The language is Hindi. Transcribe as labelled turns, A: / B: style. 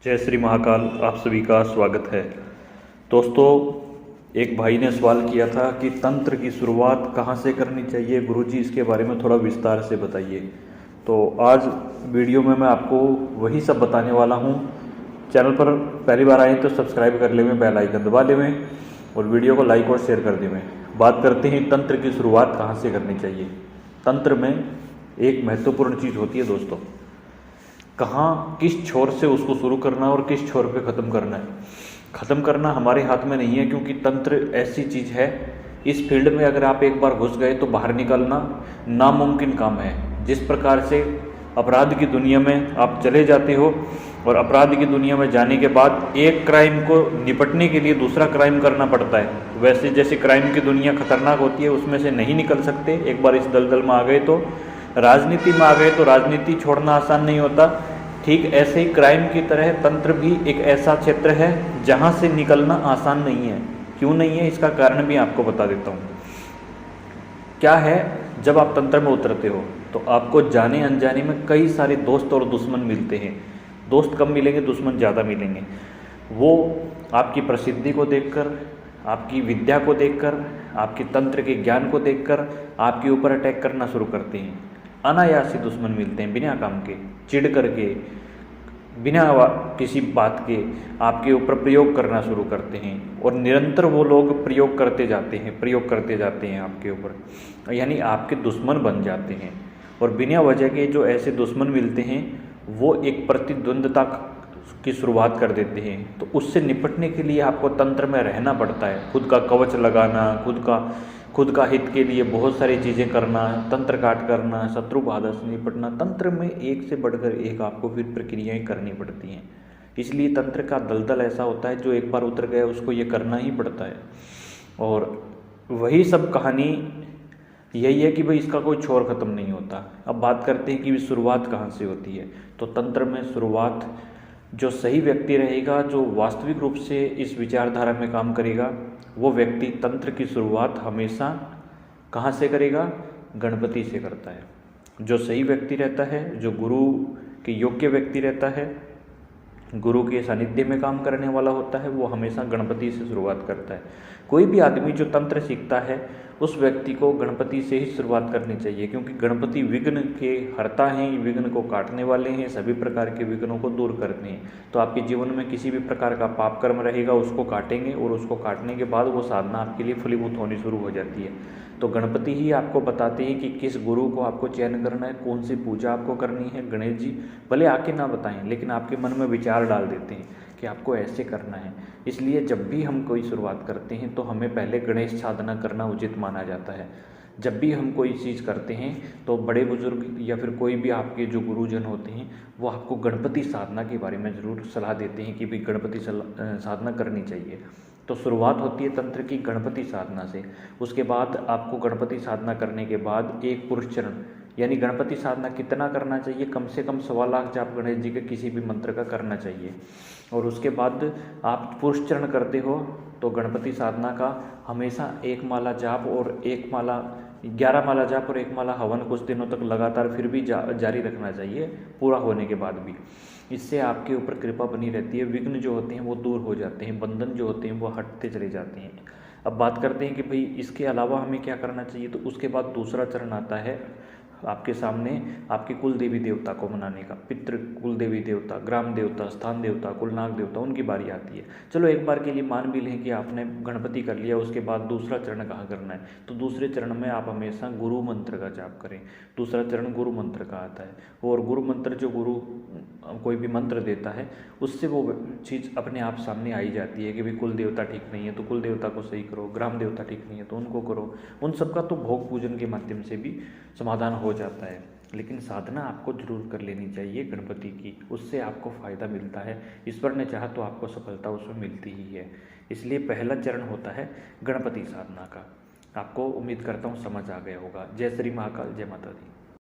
A: जय श्री महाकाल। आप सभी का स्वागत है। दोस्तों, एक भाई ने सवाल किया था कि तंत्र की शुरुआत कहाँ से करनी चाहिए गुरुजी, इसके बारे में थोड़ा विस्तार से बताइए। तो आज वीडियो में मैं आपको वही सब बताने वाला हूँ। चैनल पर पहली बार आए तो सब्सक्राइब कर लेवें, बेल आइकन दबा लेवें और वीडियो को लाइक और शेयर कर देवें। बात करते हैं तंत्र की शुरुआत कहाँ से करनी चाहिए। तंत्र में एक महत्वपूर्ण चीज़ होती है दोस्तों, कहाँ किस छोर से उसको शुरू करना और किस छोर पे ख़त्म करना है। ख़त्म करना हमारे हाथ में नहीं है, क्योंकि तंत्र ऐसी चीज़ है, इस फील्ड में अगर आप एक बार घुस गए तो बाहर निकलना नामुमकिन काम है। जिस प्रकार से अपराध की दुनिया में आप चले जाते हो और अपराध की दुनिया में जाने के बाद एक क्राइम को निपटने के लिए दूसरा क्राइम करना पड़ता है, वैसे जैसे क्राइम की दुनिया खतरनाक होती है, उसमें से नहीं निकल सकते। एक बार इस दलदल में आ गए तो राजनीति में आ गए तो राजनीति छोड़ना आसान नहीं होता। ठीक ऐसे ही क्राइम की तरह तंत्र भी एक ऐसा क्षेत्र है जहाँ से निकलना आसान नहीं है। क्यों नहीं है, इसका कारण भी आपको बता देता हूँ। क्या है, जब आप तंत्र में उतरते हो तो आपको जाने अनजाने में कई सारे दोस्त और दुश्मन मिलते हैं। दोस्त कम मिलेंगे, दुश्मन ज़्यादा मिलेंगे। वो आपकी प्रसिद्धि को देखकर, आपकी विद्या को देखकर, आपके तंत्र के ज्ञान को देखकर आपके ऊपर अटैक करना शुरू करते हैं। अनायासी दुश्मन मिलते हैं, बिना काम के, चिढ़ करके, बिना किसी बात के आपके ऊपर प्रयोग करना शुरू करते हैं और निरंतर वो लोग प्रयोग करते जाते हैं आपके ऊपर, यानी आपके दुश्मन बन जाते हैं। और बिना वजह के जो ऐसे दुश्मन मिलते हैं वो एक प्रतिद्वंद्विता की शुरुआत कर देते हैं। तो उससे निपटने के लिए आपको तंत्र में रहना पड़ता है। खुद का कवच लगाना, खुद का हित के लिए बहुत सारी चीज़ें करना, तंत्र काट करना, शत्रु बाधा से निपटना। तंत्र में एक से बढ़कर एक आपको फिर प्रक्रियाएं करनी पड़ती हैं। इसलिए तंत्र का दलदल ऐसा होता है, जो एक बार उतर गया उसको ये करना ही पड़ता है। और वही सब कहानी यही है कि भाई इसका कोई छोर ख़त्म नहीं होता। अब बात करते हैं कि शुरुआत कहाँ से होती है। तो तंत्र में शुरुआत जो सही व्यक्ति रहेगा, जो वास्तविक रूप से इस विचारधारा में काम करेगा, वो व्यक्ति तंत्र की शुरुआत हमेशा कहाँ से करेगा? गणपति से करता है। जो सही व्यक्ति रहता है, जो गुरु के योग्य व्यक्ति रहता है, गुरु के सानिध्य में काम करने वाला होता है, वो हमेशा गणपति से शुरुआत करता है। कोई भी आदमी जो तंत्र सीखता है उस व्यक्ति को गणपति से ही शुरुआत करनी चाहिए, क्योंकि गणपति विघ्न के हरता हैं, विघ्न को काटने वाले हैं, सभी प्रकार के विघ्नों को दूर करते हैं। तो आपके जीवन में किसी भी प्रकार का पाप कर्म रहेगा उसको काटेंगे, और उसको काटने के बाद वो साधना आपके लिए फलीभूत होनी शुरू हो जाती है। तो गणपति ही आपको बताते हैं कि किस गुरु को आपको चयन करना है, कौन सी पूजा आपको करनी है। गणेश जी भले आके ना बताएं, लेकिन आपके मन में विचार डाल देते हैं कि आपको ऐसे करना है। इसलिए जब भी हम कोई शुरुआत करते हैं तो हमें पहले गणेश साधना करना उचित माना जाता है। जब भी हम कोई चीज़ करते हैं तो बड़े बुजुर्ग या फिर कोई भी आपके जो गुरुजन होते हैं वो आपको गणपति साधना के बारे में ज़रूर सलाह देते हैं कि भाई गणपति साधना करनी चाहिए। तो शुरुआत होती है तंत्र की गणपति साधना से। उसके बाद आपको गणपति साधना करने के बाद एक पुरुष चरण, यानी गणपति साधना कितना करना चाहिए? कम से कम 1.25 लाख जाप गणेश जी के किसी भी मंत्र का करना चाहिए। और उसके बाद आप पुरुष चरण करते हो तो गणपति साधना का हमेशा 1 माला जाप और 11 माला जाप और 1 माला हवन कुछ दिनों तक लगातार फिर भी जारी रखना चाहिए, पूरा होने के बाद भी। इससे आपके ऊपर कृपा बनी रहती है, विघ्न जो होते हैं वो दूर हो जाते हैं, बंधन जो होते हैं वो हटते चले जाते हैं। अब बात करते हैं कि भाई इसके अलावा हमें क्या करना चाहिए। तो उसके बाद दूसरा चरण आता है आपके सामने आपके कुल देवी देवता को मनाने का। पितृ, कुल देवी देवता, ग्राम देवता, स्थान देवता, कुलनाग देवता, उनकी बारी आती है। चलो एक बार के लिए मान भी लें कि आपने गणपति कर लिया, उसके बाद दूसरा चरण कहाँ करना है। तो दूसरे चरण में आप हमेशा गुरु मंत्र का जाप करें। दूसरा चरण गुरु मंत्र का आता है, और गुरु मंत्र जो गुरु कोई भी मंत्र देता है उससे वो चीज़ अपने आप सामने आई जाती है कि भाई कुल देवता ठीक नहीं है तो कुल देवता को सही करो, ग्राम देवता ठीक नहीं है तो उनको करो। उन सब का तो भोग पूजन के माध्यम से भी समाधान हो जाता है। लेकिन साधना आपको जरूर कर लेनी चाहिए गणपति की, उससे आपको फ़ायदा मिलता है। ईश्वर ने चाहा तो आपको सफलता उसमें मिलती ही है। इसलिए पहला चरण होता है गणपति साधना का। आपको उम्मीद करता हूँ समझ आ गया होगा। जय श्री महाकाल, जय माता दी।